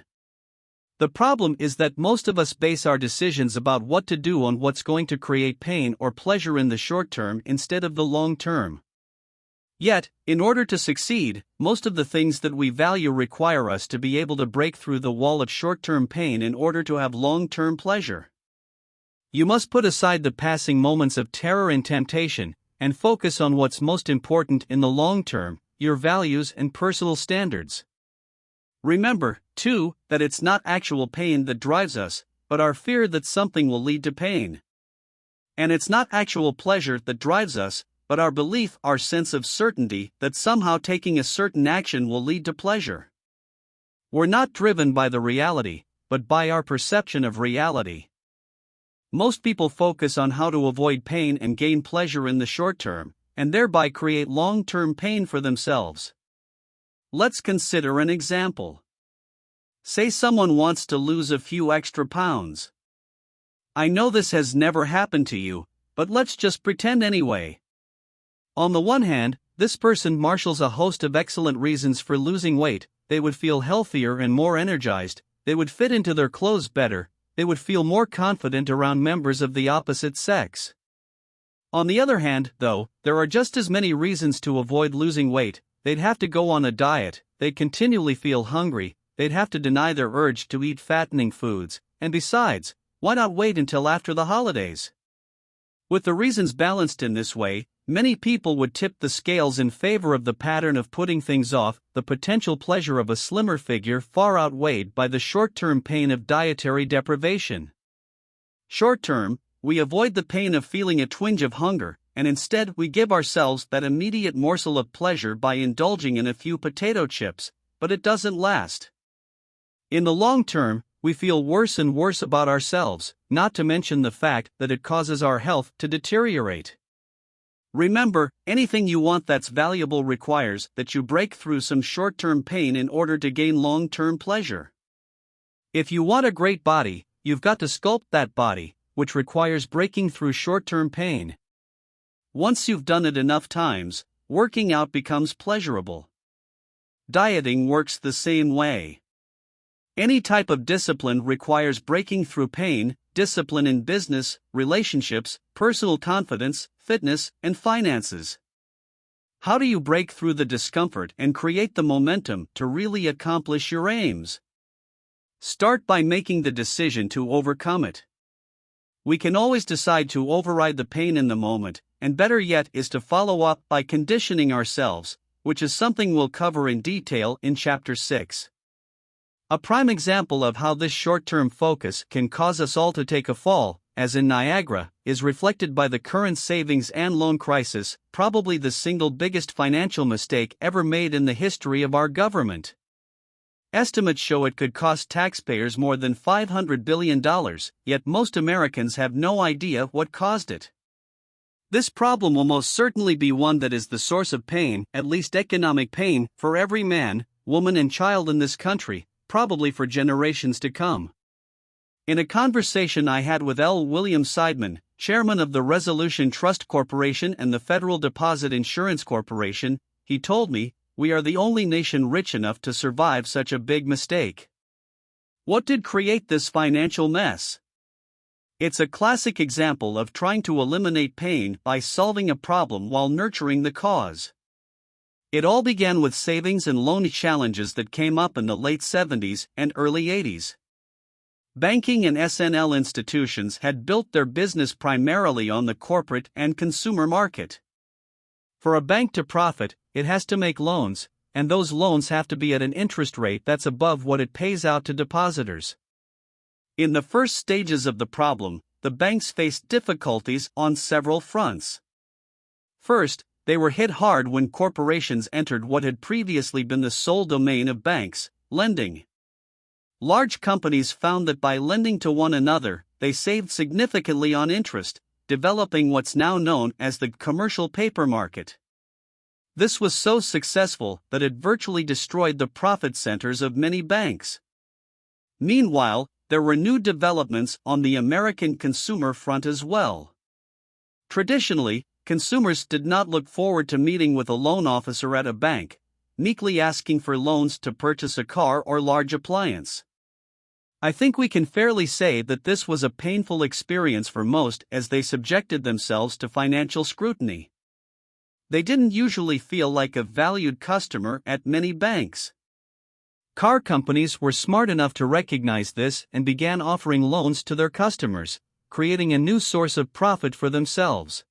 The problem is that most of us base our decisions about what to do on what's going to create pain or pleasure in the short term instead of the long term. Yet, in order to succeed, most of the things that we value require us to be able to break through the wall of short-term pain in order to have long-term pleasure. You must put aside the passing moments of terror and temptation, and focus on what's most important in the long term, your values and personal standards. Remember, too, that it's not actual pain that drives us, but our fear that something will lead to pain. And it's not actual pleasure that drives us, but our belief, our sense of certainty that somehow taking a certain action will lead to pleasure. We're not driven by the reality, but by our perception of reality. Most people focus on how to avoid pain and gain pleasure in the short term, and thereby create long-term pain for themselves. Let's consider an example. Say someone wants to lose a few extra pounds. I know this has never happened to you, but let's just pretend anyway. On the one hand, this person marshals a host of excellent reasons for losing weight. They would feel healthier and more energized, they would fit into their clothes better, they would feel more confident around members of the opposite sex. On the other hand, though, there are just as many reasons to avoid losing weight. They'd have to go on a diet, they'd continually feel hungry, they'd have to deny their urge to eat fattening foods, and besides, why not wait until after the holidays? With the reasons balanced in this way, many people would tip the scales in favor of the pattern of putting things off, the potential pleasure of a slimmer figure far outweighed by the short-term pain of dietary deprivation. Short-term, we avoid the pain of feeling a twinge of hunger, and instead we give ourselves that immediate morsel of pleasure by indulging in a few potato chips, but it doesn't last. In the long term, we feel worse and worse about ourselves, not to mention the fact that it causes our health to deteriorate. Remember, anything you want that's valuable requires that you break through some short-term pain in order to gain long-term pleasure. If you want a great body, you've got to sculpt that body, which requires breaking through short-term pain. Once you've done it enough times, working out becomes pleasurable. Dieting works the same way. Any type of discipline requires breaking through pain, discipline in business, relationships, personal confidence, fitness, and finances. How do you break through the discomfort and create the momentum to really accomplish your aims? Start by making the decision to overcome it. We can always decide to override the pain in the moment, and better yet is to follow up by conditioning ourselves, which is something we'll cover in detail in Chapter 6. A prime example of how this short-term focus can cause us all to take a fall, as in Niagara, is reflected by the current savings and loan crisis, probably the single biggest financial mistake ever made in the history of our government. Estimates show it could cost taxpayers more than $500 billion, yet most Americans have no idea what caused it. This problem will most certainly be one that is the source of pain, at least economic pain, for every man, woman, and child in this country, probably for generations to come. In a conversation I had with L. William Seidman, chairman of the Resolution Trust Corporation and the Federal Deposit Insurance Corporation, he told me, "We are the only nation rich enough to survive such a big mistake." What did create this financial mess? It's a classic example of trying to eliminate pain by solving a problem while nurturing the cause. It all began with savings and loan challenges that came up in the late 70s and early 80s. Banking and S&L institutions had built their business primarily on the corporate and consumer market. For a bank to profit, it has to make loans, and those loans have to be at an interest rate that's above what it pays out to depositors. In the first stages of the problem, the banks faced difficulties on several fronts. First, they were hit hard when corporations entered what had previously been the sole domain of banks, lending. Large companies found that by lending to one another, they saved significantly on interest, developing what's now known as the commercial paper market. This was so successful that it virtually destroyed the profit centers of many banks. Meanwhile, there were new developments on the American consumer front as well. Traditionally, consumers did not look forward to meeting with a loan officer at a bank, meekly asking for loans to purchase a car or large appliance. I think we can fairly say that this was a painful experience for most as they subjected themselves to financial scrutiny. They didn't usually feel like a valued customer at many banks. Car companies were smart enough to recognize this and began offering loans to their customers, creating a new source of profit for themselves.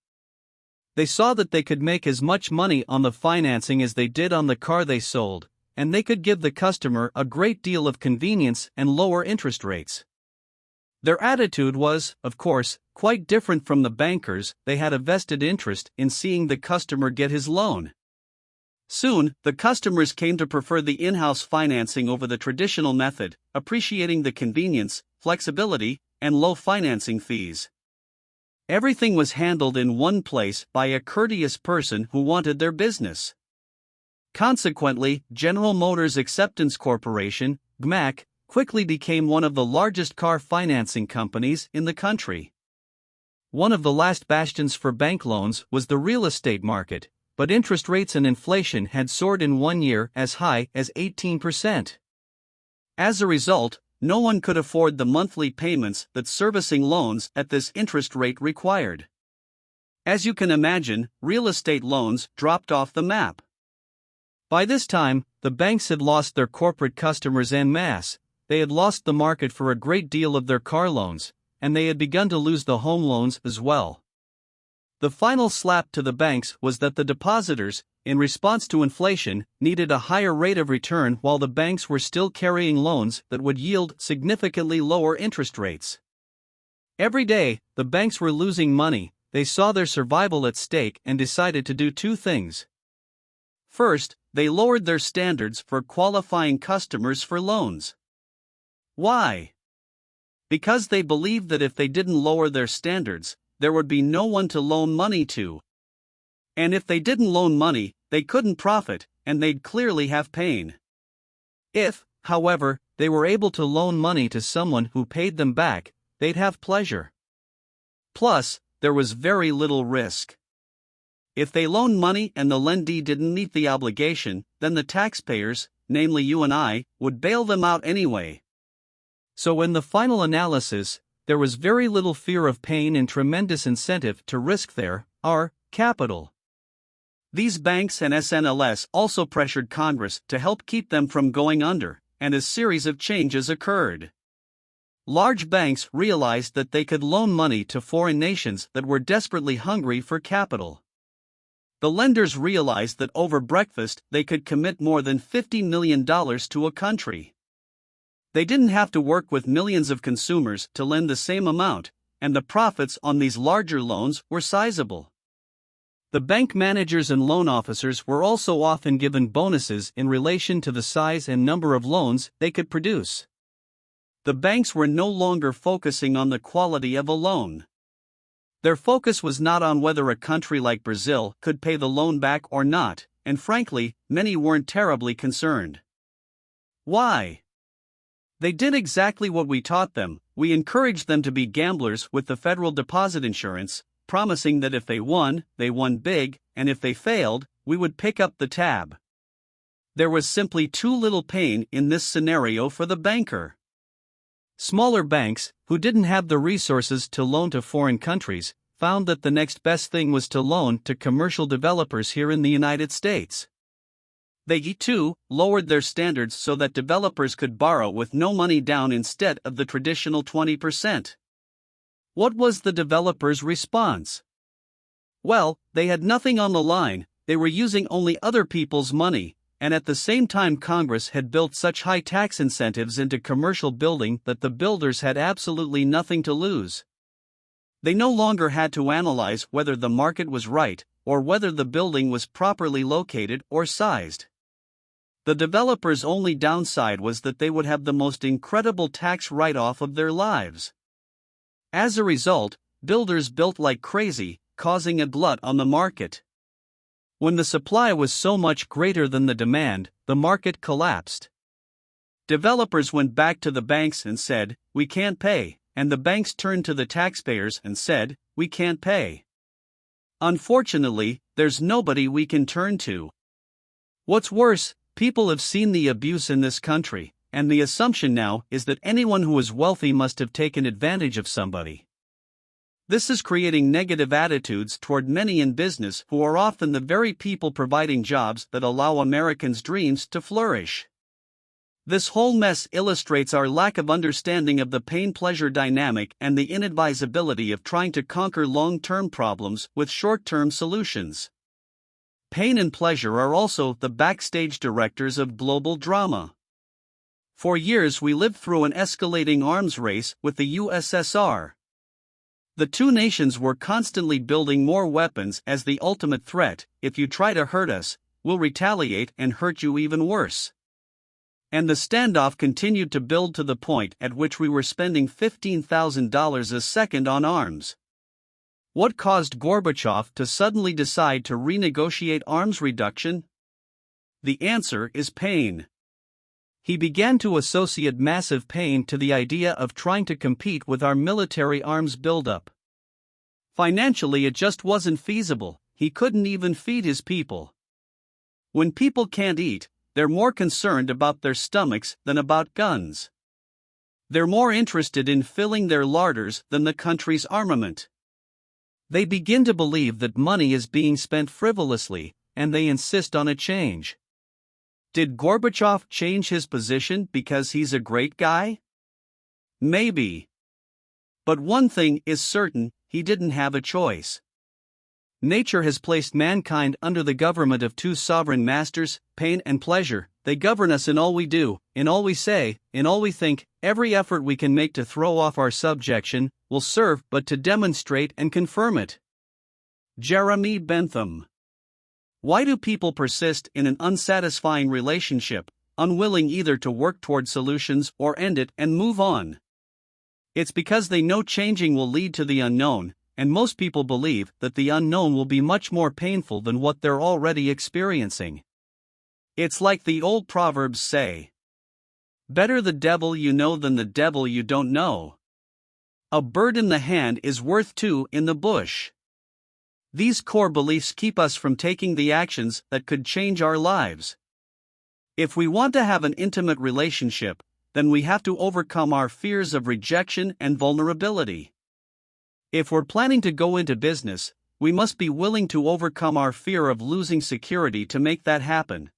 They saw that they could make as much money on the financing as they did on the car they sold, and they could give the customer a great deal of convenience and lower interest rates. Their attitude was, of course, quite different from the bankers. They had a vested interest in seeing the customer get his loan. Soon, the customers came to prefer the in-house financing over the traditional method, appreciating the convenience, flexibility, and low financing fees. Everything was handled in one place by a courteous person who wanted their business. Consequently, General Motors Acceptance Corporation, GMAC, quickly became one of the largest car financing companies in the country. One of the last bastions for bank loans was the real estate market, but interest rates and inflation had soared in 1 year as high as 18%. As a result, no one could afford the monthly payments that servicing loans at this interest rate required. As you can imagine, real estate loans dropped off the map. By this time, the banks had lost their corporate customers en masse, they had lost the market for a great deal of their car loans, and they had begun to lose the home loans as well. The final slap to the banks was that the depositors, in response to inflation, needed a higher rate of return while the banks were still carrying loans that would yield significantly lower interest rates. Every day, the banks were losing money. They saw their survival at stake and decided to do two things. First, they lowered their standards for qualifying customers for loans. Why? Because they believed that if they didn't lower their standards, there would be no one to loan money to. And if they didn't loan money, they couldn't profit, and they'd clearly have pain. If, however, they were able to loan money to someone who paid them back, they'd have pleasure. Plus, there was very little risk. If they loaned money and the lendee didn't meet the obligation, then the taxpayers, namely you and I, would bail them out anyway. So in the final analysis, there was very little fear of pain and tremendous incentive to risk their capital. These banks and SNLS also pressured Congress to help keep them from going under, and a series of changes occurred. Large banks realized that they could loan money to foreign nations that were desperately hungry for capital. The lenders realized that over breakfast they could commit more than $50 million to a country. They didn't have to work with millions of consumers to lend the same amount, and the profits on these larger loans were sizable. The bank managers and loan officers were also often given bonuses in relation to the size and number of loans they could produce. The banks were no longer focusing on the quality of a loan. Their focus was not on whether a country like Brazil could pay the loan back or not, and frankly, many weren't terribly concerned. Why? They did exactly what we taught them. We encouraged them to be gamblers with the federal deposit insurance, promising that if they won big, and if they failed, we would pick up the tab. There was simply too little pain in this scenario for the banker. Smaller banks, who didn't have the resources to loan to foreign countries, found that the next best thing was to loan to commercial developers here in the United States. They, too, lowered their standards so that developers could borrow with no money down instead of the traditional 20%. What was the developers' response? Well, they had nothing on the line, they were using only other people's money, and at the same time Congress had built such high tax incentives into commercial building that the builders had absolutely nothing to lose. They no longer had to analyze whether the market was right, or whether the building was properly located or sized. The developers' only downside was that they would have the most incredible tax write-off of their lives. As a result, builders built like crazy, causing a glut on the market. When the supply was so much greater than the demand, the market collapsed. Developers went back to the banks and said, "We can't pay," and the banks turned to the taxpayers and said, "We can't pay." Unfortunately, there's nobody we can turn to. What's worse, people have seen the abuse in this country, and the assumption now is that anyone who is wealthy must have taken advantage of somebody. This is creating negative attitudes toward many in business who are often the very people providing jobs that allow Americans' dreams to flourish. This whole mess illustrates our lack of understanding of the pain-pleasure dynamic and the inadvisability of trying to conquer long-term problems with short-term solutions. Pain and pleasure are also the backstage directors of global drama. For years we lived through an escalating arms race with the USSR. The two nations were constantly building more weapons as the ultimate threat: if you try to hurt us, we'll retaliate and hurt you even worse. And the standoff continued to build to the point at which we were spending $15,000 a second on arms. What caused Gorbachev to suddenly decide to renegotiate arms reduction? The answer is pain. He began to associate massive pain to the idea of trying to compete with our military arms buildup. Financially, it just wasn't feasible. He couldn't even feed his people. When people can't eat, they're more concerned about their stomachs than about guns. They're more interested in filling their larders than the country's armament. They begin to believe that money is being spent frivolously, and they insist on a change. Did Gorbachev change his position because he's a great guy? Maybe. But one thing is certain, he didn't have a choice. Nature has placed mankind under the government of two sovereign masters, pain and pleasure. They govern us in all we do, in all we say, in all we think. Every effort we can make to throw off our subjection will serve but to demonstrate and confirm it. Jeremy Bentham. Why do people persist in an unsatisfying relationship, unwilling either to work toward solutions or end it and move on? It's because they know changing will lead to the unknown, and most people believe that the unknown will be much more painful than what they're already experiencing. It's like the old proverbs say, "Better the devil you know than the devil you don't know. A bird in the hand is worth two in the bush." These core beliefs keep us from taking the actions that could change our lives. If we want to have an intimate relationship, then we have to overcome our fears of rejection and vulnerability. If we're planning to go into business, we must be willing to overcome our fear of losing security to make that happen.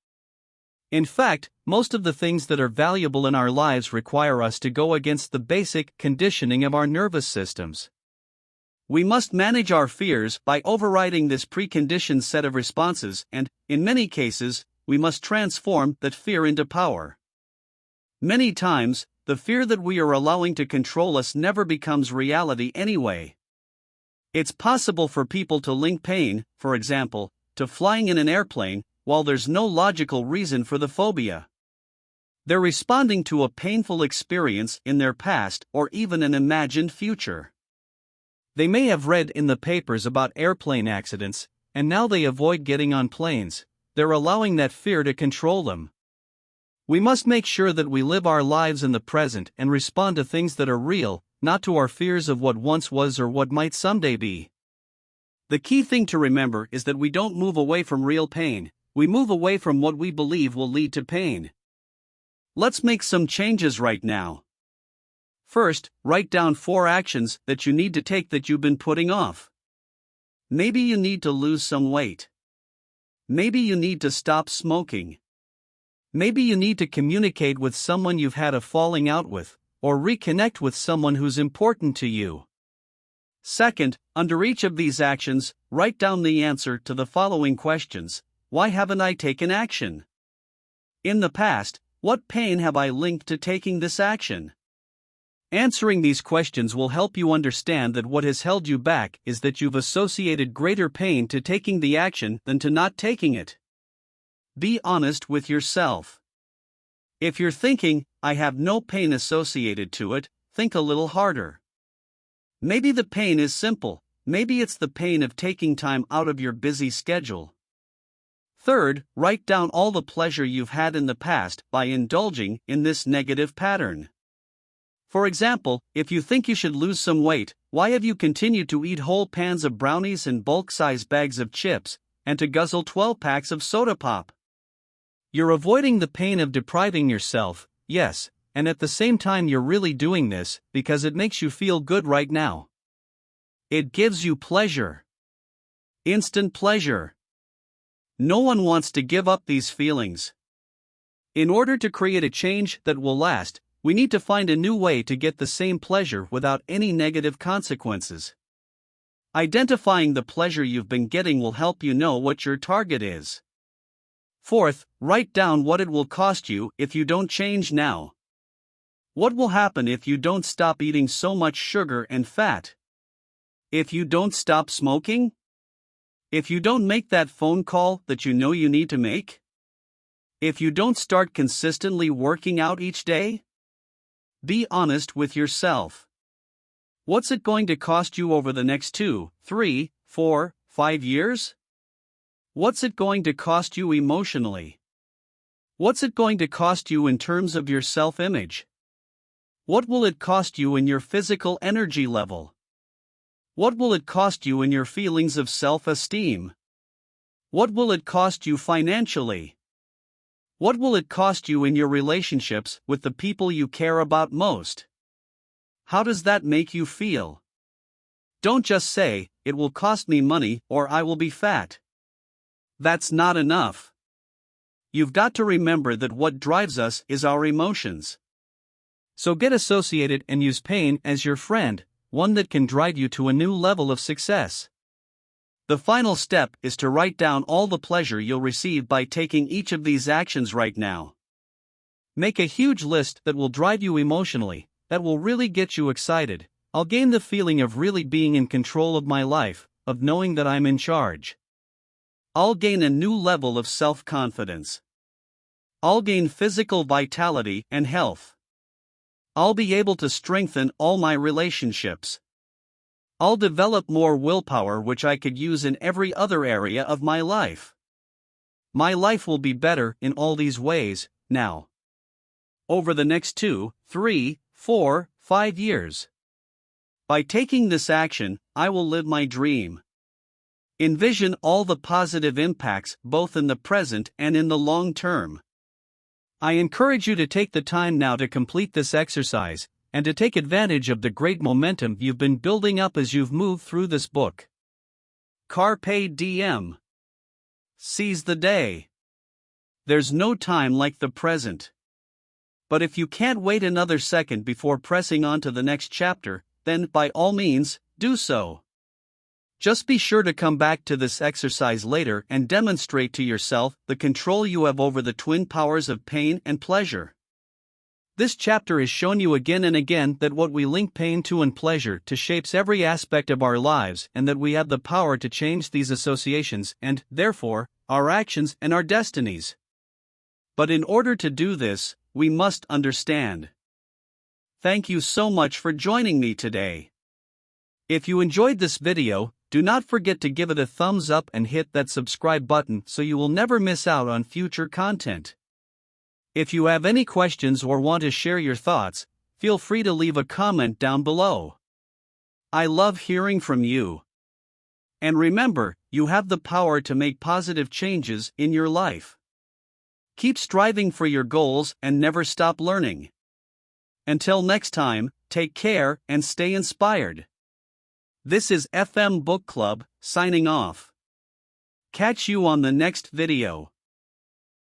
In fact, most of the things that are valuable in our lives require us to go against the basic conditioning of our nervous systems. We must manage our fears by overriding this preconditioned set of responses, and, in many cases, we must transform that fear into power. Many times, the fear that we are allowing to control us never becomes reality anyway. It's possible for people to link pain, for example, to flying in an airplane, while there's no logical reason for the phobia. They're responding to a painful experience in their past or even an imagined future. They may have read in the papers about airplane accidents, and now they avoid getting on planes. They're allowing that fear to control them. We must make sure that we live our lives in the present and respond to things that are real, not to our fears of what once was or what might someday be. The key thing to remember is that we don't move away from real pain, we move away from what we believe will lead to pain. Let's make some changes right now. First, write down 4 actions that you need to take that you've been putting off. Maybe you need to lose some weight. Maybe you need to stop smoking. Maybe you need to communicate with someone you've had a falling out with, or reconnect with someone who's important to you. Second, under each of these actions, write down the answer to the following questions. Why haven't I taken action? In the past, what pain have I linked to taking this action? Answering these questions will help you understand that what has held you back is that you've associated greater pain to taking the action than to not taking it. Be honest with yourself. If you're thinking, "I have no pain associated to it," think a little harder. Maybe the pain is simple, maybe it's the pain of taking time out of your busy schedule. Third, write down all the pleasure you've had in the past by indulging in this negative pattern. For example, if you think you should lose some weight, why have you continued to eat whole pans of brownies and bulk-size bags of chips, and to guzzle 12 packs of soda pop? You're avoiding the pain of depriving yourself, yes, and at the same time you're really doing this because it makes you feel good right now. It gives you pleasure. Instant pleasure. No one wants to give up these feelings. In order to create a change that will last, we need to find a new way to get the same pleasure without any negative consequences. Identifying the pleasure you've been getting will help you know what your target is. Fourth, write down what it will cost you if you don't change now. What will happen if you don't stop eating so much sugar and fat? If you don't stop smoking? If you don't make that phone call that you know you need to make? If you don't start consistently working out each day? Be honest with yourself. What's it going to cost you over the next 2, 3, 4, 5 years? What's it going to cost you emotionally? What's it going to cost you in terms of your self-image? What will it cost you in your physical energy level? What will it cost you in your feelings of self-esteem? What will it cost you financially? What will it cost you in your relationships with the people you care about most? How does that make you feel? Don't just say, "It will cost me money or I will be fat." That's not enough. you've got to remember that what drives us is our emotions. So get associated and use pain as your friend, one that can drive you to a new level of success. The final step is to write down all the pleasure you'll receive by taking each of these actions right now. Make a huge list that will drive you emotionally, that will really get you excited. I'll gain the feeling of really being in control of my life, of knowing that I'm in charge. I'll gain a new level of self-confidence. I'll gain physical vitality and health. I'll be able to strengthen all my relationships. I'll develop more willpower, which I could use in every other area of my life. My life will be better in all these ways, now. Over the next 2, 3, 4, 5 years. By taking this action, I will live my dream. Envision all the positive impacts both in the present and in the long term. I encourage you to take the time now to complete this exercise, and to take advantage of the great momentum you've been building up as you've moved through this book. Carpe diem. Seize the day. There's no time like the present. But if you can't wait another second before pressing on to the next chapter, then by all means, do so. Just be sure to come back to this exercise later and demonstrate to yourself the control you have over the twin powers of pain and pleasure. This chapter has shown you again and again that what we link pain to and pleasure to shapes every aspect of our lives, and that we have the power to change these associations and, therefore, our actions and our destinies. But in order to do this, we must understand. Thank you so much for joining me today. If you enjoyed this video, do not forget to give it a thumbs up and hit that subscribe button so you will never miss out on future content. If you have any questions or want to share your thoughts, feel free to leave a comment down below. I love hearing from you. And remember, you have the power to make positive changes in your life. Keep striving for your goals and never stop learning. Until next time, take care and stay inspired. This is FM Book Club, signing off. Catch you on the next video.